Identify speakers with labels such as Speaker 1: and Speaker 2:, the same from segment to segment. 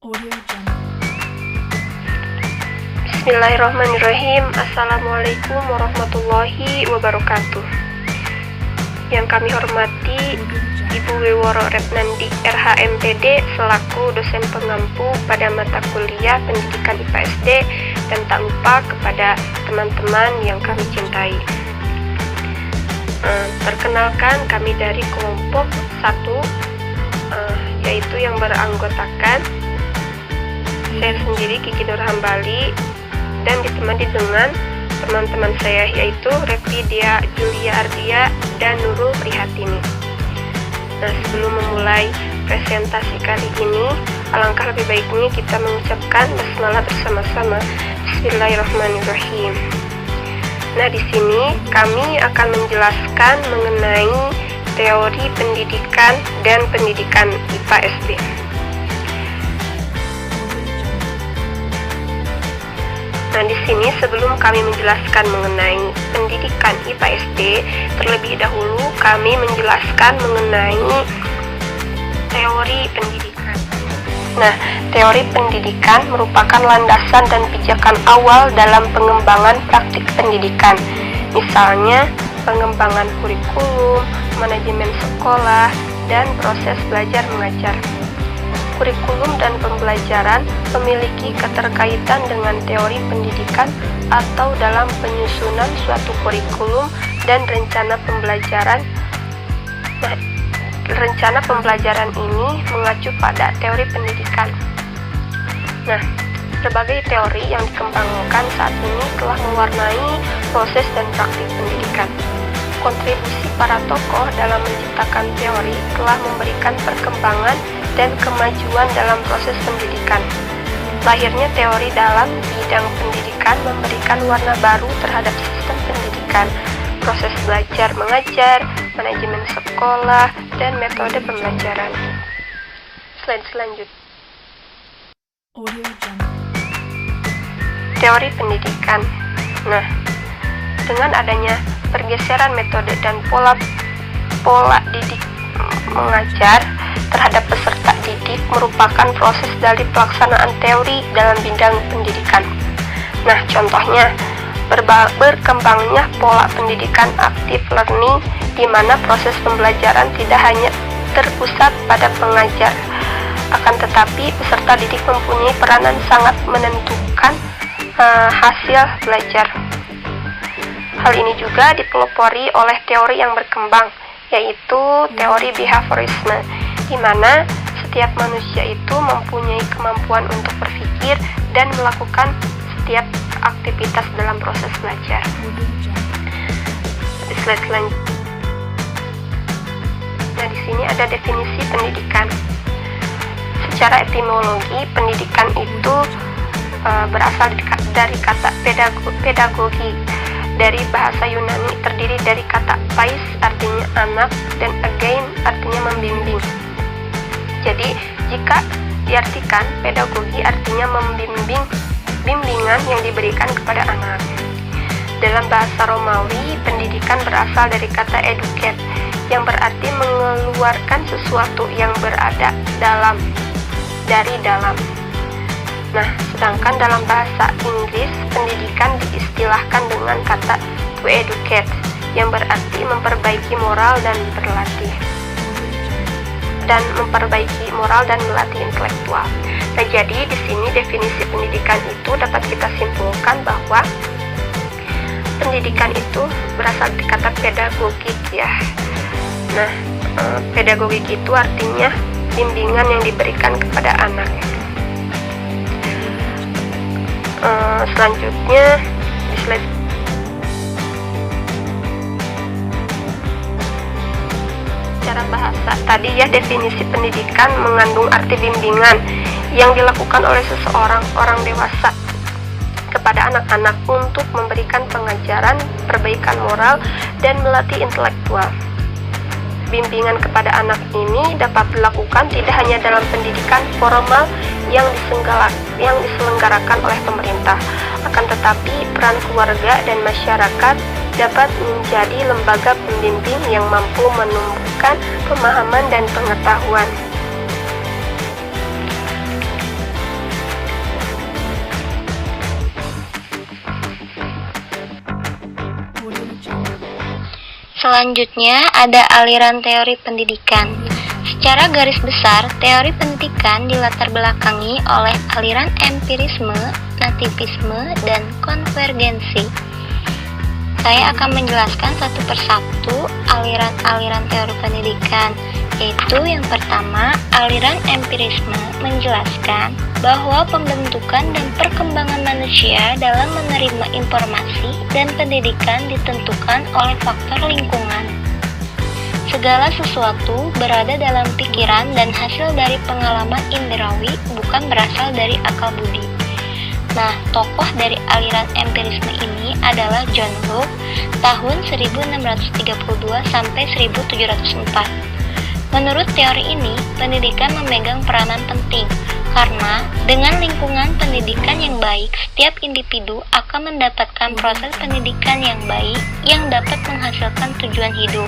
Speaker 1: Bismillahirrahmanirrahim. Assalamualaikum warahmatullahi wabarakatuh. Yang kami hormati Ibu Wiworo Retnandi RHMPD selaku dosen pengampu pada mata kuliah Pendidikan IPA SD, dan tak lupa kepada teman-teman yang kami cintai. Perkenalkan, kami dari kelompok 1, yaitu yang beranggotakan saya sendiri Kiki Nur Hambali, dan ditemani dengan teman-teman saya yaitu Revidia Julia Ardia dan Nurul Prihatini. Nah, sebelum memulai presentasi kali ini, alangkah lebih baiknya kita mengucapkan basmalah bersama-sama. Bismillahirrahmanirrahim. Nah, di sini kami akan menjelaskan mengenai teori pendidikan dan pendidikan IPA SD. Nah, di sini sebelum kami menjelaskan mengenai pendidikan IPA SD, terlebih dahulu kami menjelaskan mengenai teori pendidikan. Nah, teori pendidikan merupakan landasan dan pijakan awal dalam pengembangan praktik pendidikan. Misalnya, pengembangan kurikulum, manajemen sekolah, dan proses belajar mengajar. Kurikulum dan pembelajaran memiliki keterkaitan dengan teori pendidikan atau dalam penyusunan suatu kurikulum dan rencana pembelajaran. Nah, rencana pembelajaran ini mengacu pada teori pendidikan. Nah, berbagai teori yang dikembangkan saat ini telah mewarnai proses dan praktik pendidikan. Kontribusi para tokoh dalam menciptakan teori telah memberikan perkembangan dan kemajuan dalam proses pendidikan. Lahirnya teori dalam bidang pendidikan memberikan warna baru terhadap sistem pendidikan, proses belajar mengajar, manajemen sekolah, dan metode pembelajaran. Slide selanjutnya. Teori pendidikan. Nah, dengan adanya pergeseran metode dan pola didik mengajar terhadap peserta didik merupakan proses dari pelaksanaan teori dalam bidang pendidikan. Nah, contohnya berkembangnya pola pendidikan active learning, di mana proses pembelajaran tidak hanya terpusat pada pengajar, akan tetapi peserta didik mempunyai peranan sangat menentukan hasil belajar. Hal ini juga dipelopori oleh teori yang berkembang, yaitu teori behaviorisme, di mana setiap manusia itu mempunyai kemampuan untuk berpikir dan melakukan setiap aktivitas dalam proses belajar. Di slide selanjutnya. Nah, di sini ada definisi pendidikan. Secara etimologi, pendidikan itu berasal dari kata pedagogi, dari bahasa Yunani, terdiri dari kata pais artinya anak dan again artinya membimbing. Jadi, jika diartikan, pedagogi artinya bimbingan yang diberikan kepada anak. Dalam bahasa Romawi, pendidikan berasal dari kata educate, yang berarti mengeluarkan sesuatu yang berada dari dalam. Nah, sedangkan dalam bahasa Inggris, pendidikan diistilahkan dengan kata to educate, yang berarti memperbaiki moral dan melatih intelektual. Nah, jadi di sini definisi pendidikan itu dapat kita simpulkan bahwa pendidikan itu berasal dari kata pedagogik, ya. Nah, pedagogik itu artinya bimbingan yang diberikan kepada anak. Selanjutnya di slide. Cara bahasa tadi, ya, definisi pendidikan mengandung arti bimbingan yang dilakukan oleh seseorang orang dewasa kepada anak-anak untuk memberikan pengajaran, perbaikan moral, dan melatih intelektual. Bimbingan kepada anak ini dapat dilakukan tidak hanya dalam pendidikan formal yang diselenggarakan oleh pemerintah, akan tetapi peran keluarga dan masyarakat dapat menjadi lembaga pembimbing yang mampu menumbuhkan pemahaman dan pengetahuan.
Speaker 2: Selanjutnya ada aliran teori pendidikan. Secara garis besar, teori pendidikan dilatar belakangi oleh aliran empirisme, nativisme, dan konvergensi. Saya akan menjelaskan satu persatu aliran-aliran teori pendidikan, yaitu yang pertama, aliran empirisme menjelaskan bahwa pembentukan dan perkembangan manusia dalam menerima informasi dan pendidikan ditentukan oleh faktor lingkungan. Segala sesuatu berada dalam pikiran dan hasil dari pengalaman indrawi, bukan berasal dari akal budi. Nah, tokoh dari aliran empirisme ini adalah John Locke tahun 1632 sampai 1704. Menurut teori ini, pendidikan memegang peranan penting karena dengan lingkungan pendidikan yang baik, setiap individu akan mendapatkan proses pendidikan yang baik yang dapat menghasilkan tujuan hidup.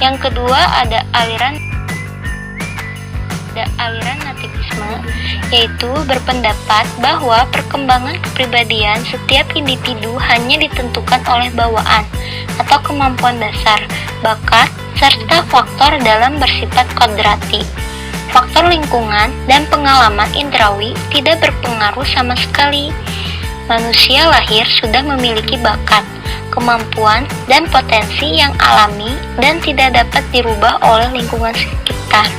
Speaker 2: Yang kedua ada aliran nativisme, yaitu berpendapat bahwa perkembangan kepribadian setiap individu hanya ditentukan oleh bawaan atau kemampuan dasar, bakat, serta faktor dalam bersifat kodrati. Faktor lingkungan dan pengalaman indrawi tidak berpengaruh sama sekali. Manusia lahir sudah memiliki bakat, kemampuan, dan potensi yang alami dan tidak dapat dirubah oleh lingkungan sekitar.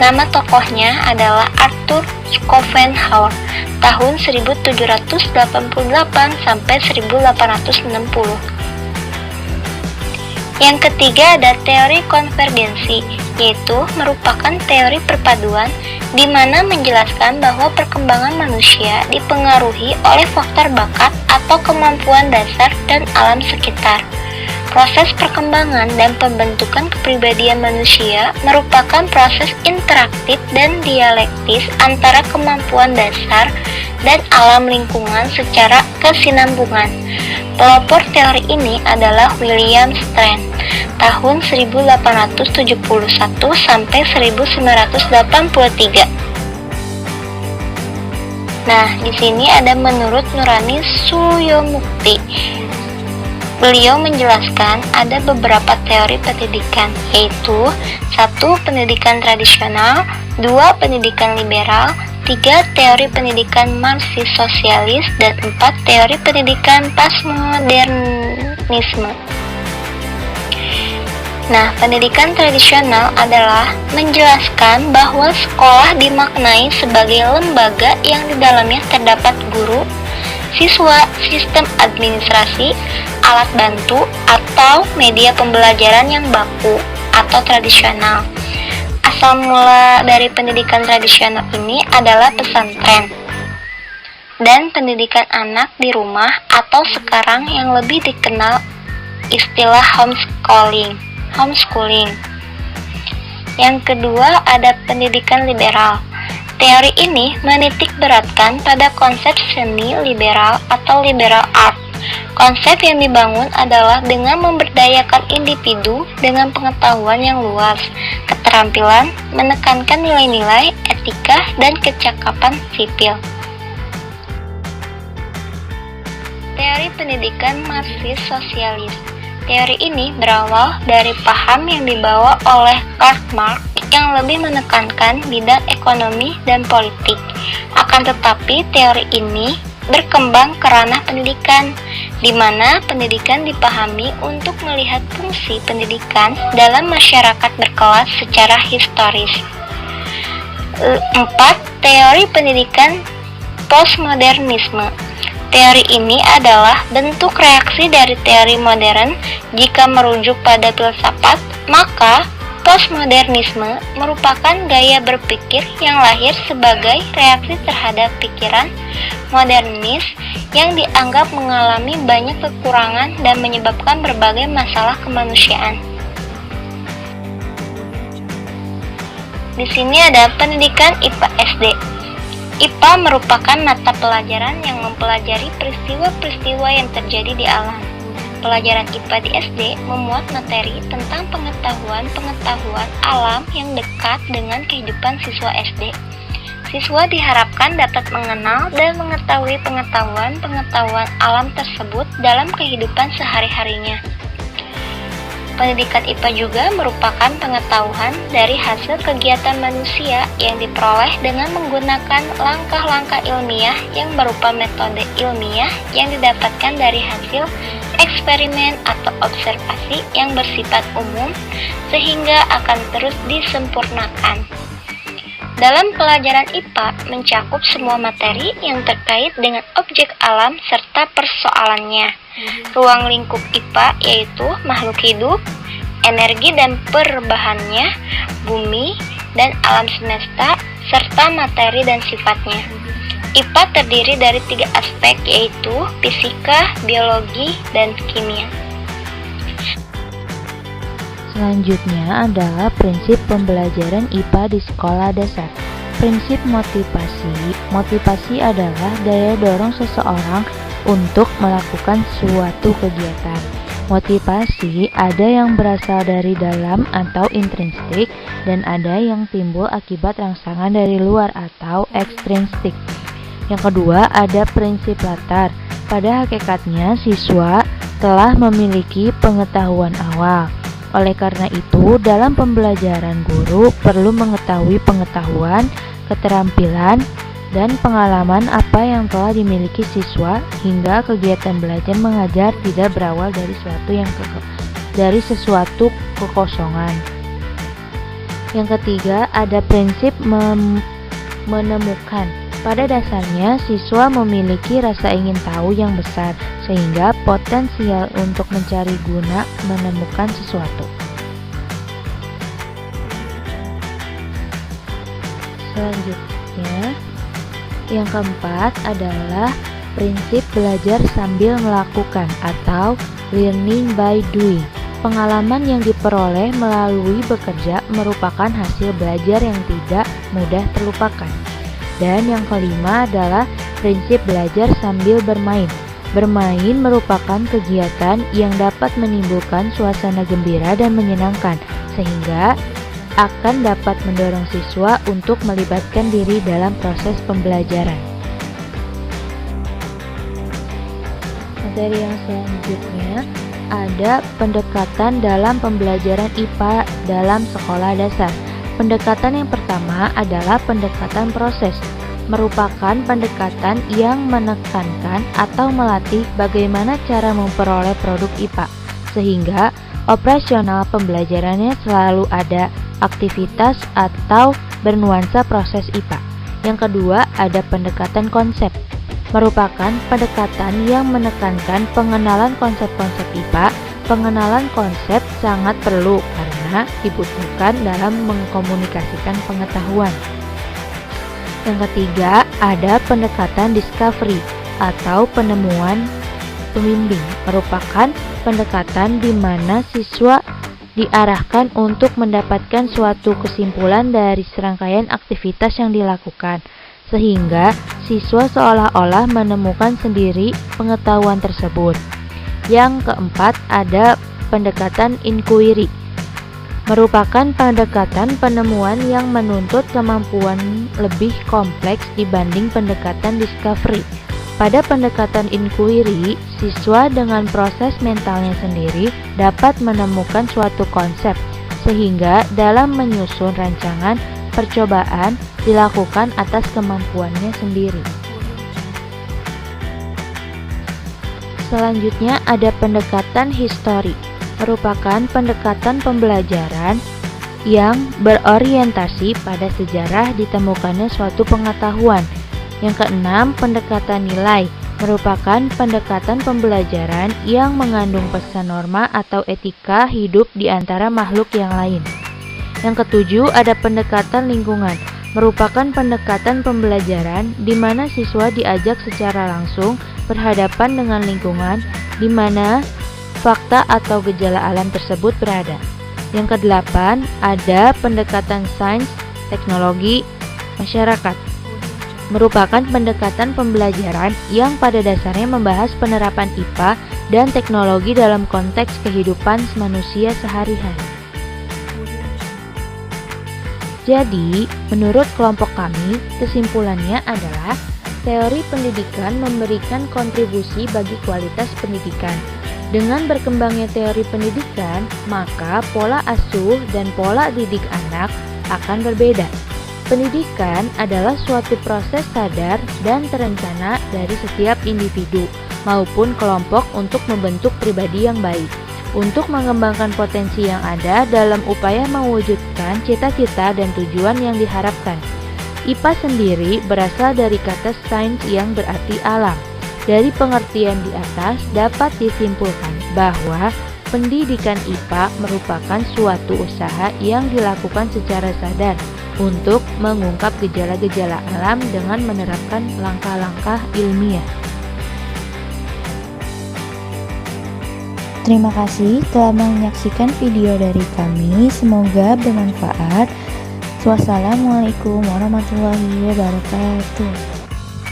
Speaker 2: Nama tokohnya adalah Arthur Schopenhauer tahun 1788 sampai 1860. Yang ketiga ada teori konvergensi, yaitu merupakan teori perpaduan di mana menjelaskan bahwa perkembangan manusia dipengaruhi oleh faktor bakat atau kemampuan dasar dan alam sekitar. Proses perkembangan dan pembentukan kepribadian manusia merupakan proses interaktif dan dialektis antara kemampuan dasar dan alam lingkungan secara kesinambungan. Pelopor teori ini adalah William Strand tahun 1871 sampai 1983. Nah, di sini ada menurut Nurani Suryomukti. Beliau menjelaskan ada beberapa teori pendidikan, yaitu 1. Pendidikan tradisional, 2. Pendidikan liberal, 3. Teori pendidikan Marxis sosialis, dan 4. Teori pendidikan postmodernisme. Nah, pendidikan tradisional adalah menjelaskan bahwa sekolah dimaknai sebagai lembaga yang di dalamnya terdapat guru, siswa, sistem administrasi, alat bantu, atau media pembelajaran yang baku atau tradisional. Asal mula dari pendidikan tradisional ini adalah pesantren dan pendidikan anak di rumah atau sekarang yang lebih dikenal istilah homeschooling. Yang kedua ada pendidikan liberal. Teori ini menitik beratkan pada konsep seni liberal atau liberal art. Konsep yang dibangun adalah dengan memberdayakan individu dengan pengetahuan yang luas, keterampilan, menekankan nilai-nilai, etika, dan kecakapan sipil. Teori pendidikan Marxis sosialis. Teori ini berawal dari paham yang dibawa oleh Karl Marx yang lebih menekankan bidang ekonomi dan politik. Akan tetapi teori ini berkembang ke ranah pendidikan, di mana pendidikan dipahami untuk melihat fungsi pendidikan dalam masyarakat berkelas secara historis. 4. Teori pendidikan postmodernisme. Teori ini adalah bentuk reaksi dari teori modern. Jika merujuk pada filsafat, maka postmodernisme merupakan gaya berpikir yang lahir sebagai reaksi terhadap pikiran modernis yang dianggap mengalami banyak kekurangan dan menyebabkan berbagai masalah kemanusiaan. Di sini ada pendidikan IPA SD. IPA merupakan mata pelajaran yang mempelajari peristiwa-peristiwa yang terjadi di alam. Pelajaran IPA di SD memuat materi tentang pengetahuan alam yang dekat dengan kehidupan siswa SD. Siswa diharapkan dapat mengenal dan mengetahui pengetahuan alam tersebut dalam kehidupan sehari-harinya. Pendidikan IPA juga merupakan pengetahuan dari hasil kegiatan manusia yang diperoleh dengan menggunakan langkah-langkah ilmiah yang berupa metode ilmiah yang didapatkan dari hasil eksperimen atau observasi yang bersifat umum sehingga akan terus disempurnakan. Dalam pelajaran IPA mencakup semua materi yang terkait dengan objek alam serta persoalannya. Ruang lingkup IPA yaitu makhluk hidup, energi dan perubahannya, bumi dan alam semesta, serta materi dan sifatnya. IPA terdiri dari 3 aspek yaitu fisika, biologi, dan kimia.
Speaker 3: Selanjutnya adalah prinsip pembelajaran IPA di sekolah dasar. Prinsip motivasi. Motivasi adalah daya dorong seseorang untuk melakukan suatu kegiatan. Motivasi ada yang berasal dari dalam atau intrinsik dan ada yang timbul akibat rangsangan dari luar atau ekstrinsik. Yang kedua ada prinsip latar. Pada hakikatnya siswa telah memiliki pengetahuan awal. Oleh karena itu, dalam pembelajaran guru perlu mengetahui pengetahuan, keterampilan, dan pengalaman apa yang telah dimiliki siswa hingga kegiatan belajar mengajar tidak berawal dari sesuatu kekosongan. Yang ketiga, ada prinsip menemukan. Pada dasarnya, siswa memiliki rasa ingin tahu yang besar, sehingga potensial untuk mencari guna menemukan sesuatu. Selanjutnya, yang keempat adalah prinsip belajar sambil melakukan atau learning by doing. Pengalaman yang diperoleh melalui bekerja merupakan hasil belajar yang tidak mudah terlupakan. Dan yang kelima adalah prinsip belajar sambil bermain. Bermain merupakan kegiatan yang dapat menimbulkan suasana gembira dan menyenangkan, sehingga akan dapat mendorong siswa untuk melibatkan diri dalam proses pembelajaran. Materi yang selanjutnya ada pendekatan dalam pembelajaran IPA dalam sekolah dasar. Pendekatan yang pertama adalah pendekatan proses, merupakan pendekatan yang menekankan atau melatih bagaimana cara memperoleh produk IPA, sehingga operasional pembelajarannya selalu ada aktivitas atau bernuansa proses IPA. Yang kedua ada pendekatan konsep, merupakan pendekatan yang menekankan pengenalan konsep-konsep IPA. Pengenalan konsep sangat perlu karena dibutuhkan dalam mengkomunikasikan pengetahuan. Yang ketiga, ada pendekatan discovery atau penemuan pembimbing, merupakan pendekatan di mana siswa diarahkan untuk mendapatkan suatu kesimpulan dari serangkaian aktivitas yang dilakukan, sehingga siswa seolah-olah menemukan sendiri pengetahuan tersebut. Yang keempat ada pendekatan inquiry, merupakan pendekatan penemuan yang menuntut kemampuan lebih kompleks dibanding pendekatan discovery. Pada pendekatan inquiry, siswa dengan proses mentalnya sendiri dapat menemukan suatu konsep, sehingga dalam menyusun rancangan percobaan dilakukan atas kemampuannya sendiri. Selanjutnya ada pendekatan histori, merupakan pendekatan pembelajaran yang berorientasi pada sejarah ditemukannya suatu pengetahuan. Yang keenam, pendekatan nilai, merupakan pendekatan pembelajaran yang mengandung pesan norma atau etika hidup di antara makhluk yang lain. Yang ketujuh, ada pendekatan lingkungan, merupakan pendekatan pembelajaran di mana siswa diajak secara langsung berhadapan dengan lingkungan di mana fakta atau gejala alam tersebut berada. Yang kedelapan, ada pendekatan sains, teknologi, masyarakat, merupakan pendekatan pembelajaran yang pada dasarnya membahas penerapan IPA dan teknologi dalam konteks kehidupan manusia sehari-hari. Jadi, menurut kelompok kami, kesimpulannya adalah teori pendidikan memberikan kontribusi bagi kualitas pendidikan. Dengan berkembangnya teori pendidikan, maka pola asuh dan pola didik anak akan berbeda. Pendidikan adalah suatu proses sadar dan terencana dari setiap individu maupun kelompok untuk membentuk pribadi yang baik, untuk mengembangkan potensi yang ada dalam upaya mewujudkan cita-cita dan tujuan yang diharapkan. IPA sendiri berasal dari kata sains yang berarti alam. Dari pengertian di atas dapat disimpulkan bahwa pendidikan IPA merupakan suatu usaha yang dilakukan secara sadar untuk mengungkap gejala-gejala alam dengan menerapkan langkah-langkah ilmiah.
Speaker 4: Terima kasih telah menyaksikan video dari kami, semoga bermanfaat. Wassalamualaikum warahmatullahi wabarakatuh.